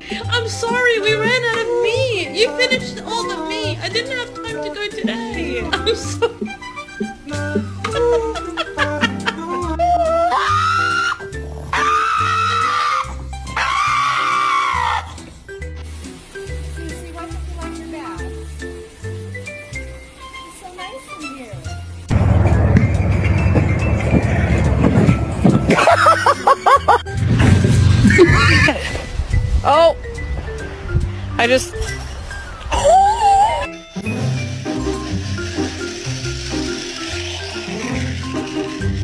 I'm sorry, we ran out of meat. You finished all the meat. I didn't have time to go today. I'm sorry. Lucy, why don't you like your bath? It's so nice in here. Oh, I just